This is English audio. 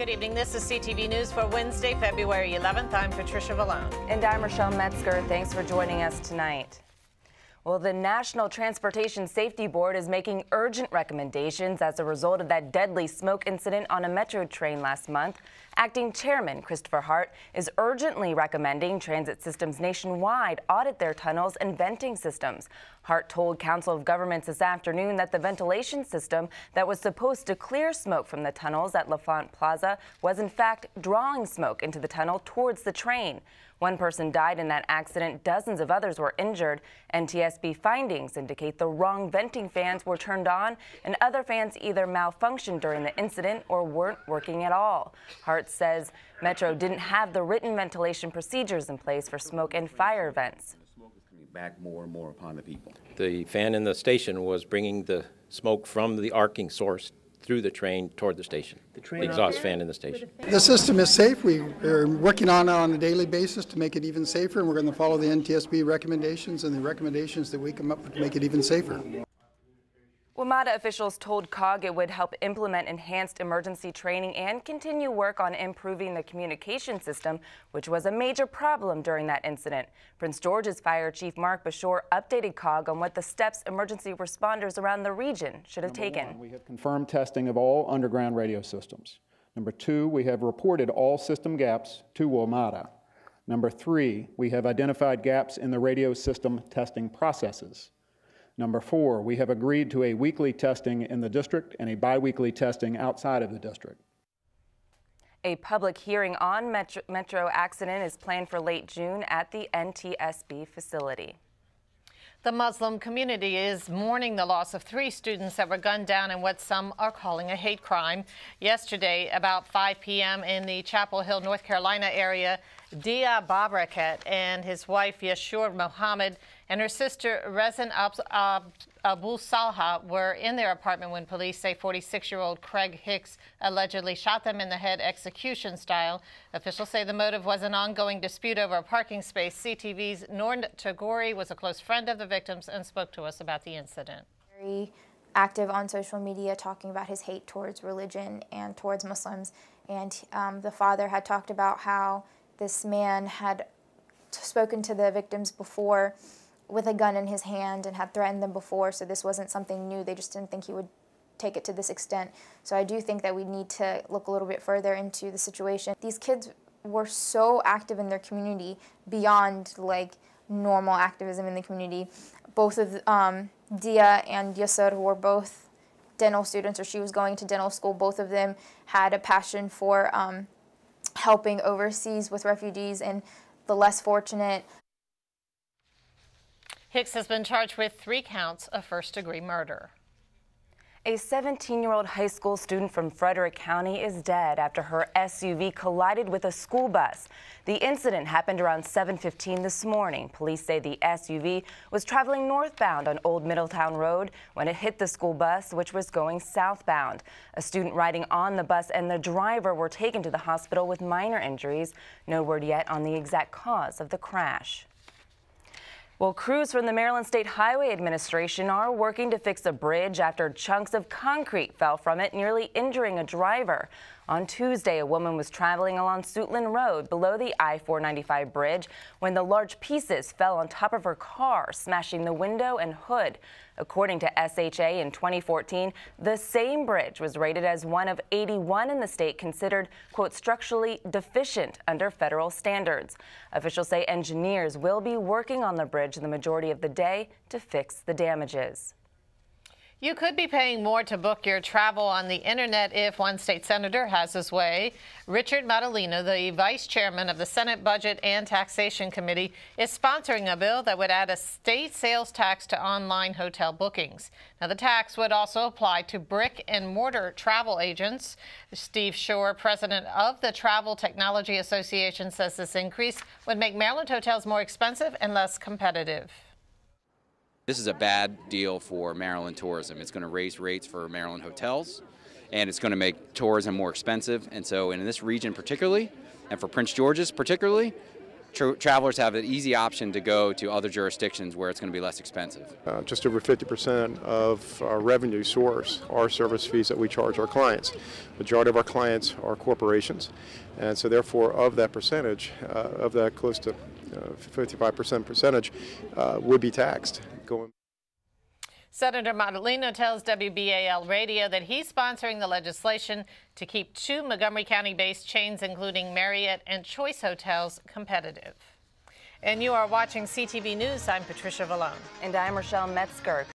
Good evening. This is CTV News for Wednesday, February 11th. I'm Patricia Vallone. And I'm Rochelle Metzger. Thanks for joining us tonight. Well, the National Transportation Safety Board is making urgent recommendations as a result of that deadly smoke incident on a metro train last month. Acting Chairman Christopher Hart is urgently recommending transit systems nationwide audit their tunnels and venting systems. Hart told Council of Governments this afternoon that the ventilation system that was supposed to clear smoke from the tunnels at L'Enfant Plaza was in fact drawing smoke into the tunnel towards the train. One person died in that accident. Dozens of others were injured. NTSB findings indicate the wrong venting fans were turned on and other fans either malfunctioned during the incident or weren't working at all. Hart says Metro didn't have the written ventilation procedures in place for smoke and fire vents. The smoke is coming back more and more upon the people. The fan in the station was bringing the smoke from the arcing source through the train toward the station, the exhaust fan in the station. The system is safe. We're working on it on a daily basis to make it even safer, and we're going to follow the NTSB recommendations and the recommendations that we come up with to make it even safer. WMATA officials told COG it would help implement enhanced emergency training and continue work on improving the communication system, which was a major problem during that incident. Prince George's Fire Chief Mark Bashore updated COG on what the steps emergency responders around the region should have taken. Number 1, we have confirmed testing of all underground radio systems. Number 2, we have reported all system gaps to WMATA. Number 3, we have identified gaps in the radio system testing processes. Number 4, we have agreed to a weekly testing in the district and a biweekly testing outside of the district. A public hearing on Metro accident is planned for late June at the NTSB facility. The Muslim community is mourning the loss of 3 students that were gunned down in what some are calling a hate crime. Yesterday, about 5 p.m. in the Chapel Hill, North Carolina area, Dia Babrakat and his wife Yashur Mohammed and her sister Rezan Abu Salha were in their apartment when police say 46-year-old Craig Hicks allegedly shot them in the head execution style. Officials say the motive was an ongoing dispute over a parking space. CTV's Norn Tagori was a close friend of the victims and spoke to us about the incident. Very active on social media talking about his hate towards religion and towards Muslims. And the father had talked about how this man had spoken to the victims before with a gun in his hand and had threatened them before, so this wasn't something new. They just didn't think he would take it to this extent. So I do think that we need to look a little bit further into the situation. These kids were so active in their community beyond like normal activism in the community. Both of Dia and Yasser were both dental students, or she was going to dental school. Both of them had a passion for helping overseas with refugees and the less fortunate. Hicks has been charged with 3 counts of first-degree murder. A 17-year-old high school student from Frederick County is dead after her SUV collided with a school bus. The incident happened around 7:15 this morning. Police say the SUV was traveling northbound on Old Middletown Road when it hit the school bus, which was going southbound. A student riding on the bus and the driver were taken to the hospital with minor injuries. No word yet on the exact cause of the crash. Well, crews from the Maryland State Highway Administration are working to fix a bridge after chunks of concrete fell from it, nearly injuring a driver. On Tuesday, a woman was traveling along Suitland Road below the I-495 bridge when the large pieces fell on top of her car, smashing the window and hood. According to SHA, in 2014, the same bridge was rated as one of 81 in the state considered, quote, structurally deficient under federal standards. Officials say engineers will be working on the bridge the majority of the day to fix the damages. You could be paying more to book your travel on the internet if one state senator has his way. Richard Madaleno, the vice chairman of the Senate Budget and Taxation Committee, is sponsoring a bill that would add a state sales tax to online hotel bookings. Now, the tax would also apply to brick and mortar travel agents. Steve Shore, president of the Travel Technology Association, says this increase would make Maryland hotels more expensive and less competitive. This is a bad deal for Maryland tourism. It's going to raise rates for Maryland hotels, and it's going to make tourism more expensive. And so in this region particularly, and for Prince George's particularly, travelers have an easy option to go to other jurisdictions where it's going to be less expensive. Just over 50% of our revenue source are service fees that we charge our clients. Majority of our clients are corporations, and so therefore of that percentage, of that close to 55% percentage would be taxed. Senator Madaleno tells WBAL Radio that he's sponsoring the legislation to keep 2 Montgomery County-based chains, including Marriott and Choice Hotels, competitive. And you are watching CTV News. I'm Patricia Vallone. And I'm Rochelle Metzger.